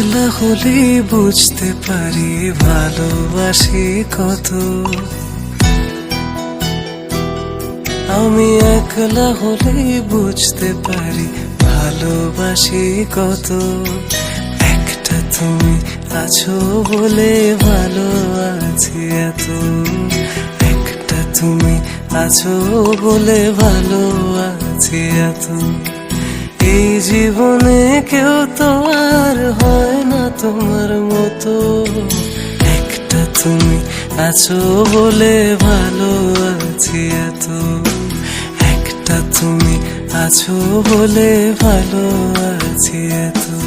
একলা হলে বুঝতে পারি ভালোবাসি কত। আমি একলা হলে বুঝতে পারি ভালোবাসি কত। একটা তুমি আছো বলে ভালো আছি এত। একটা তুমি আছো বলে ভালো আছি এত। এই জীবনে কেউ তো আর হয় না তোমার মতো। একটা তুমি আছো বলে ভালো আছি এত। একটা তুমি আছো বলে ভালো আছি এত।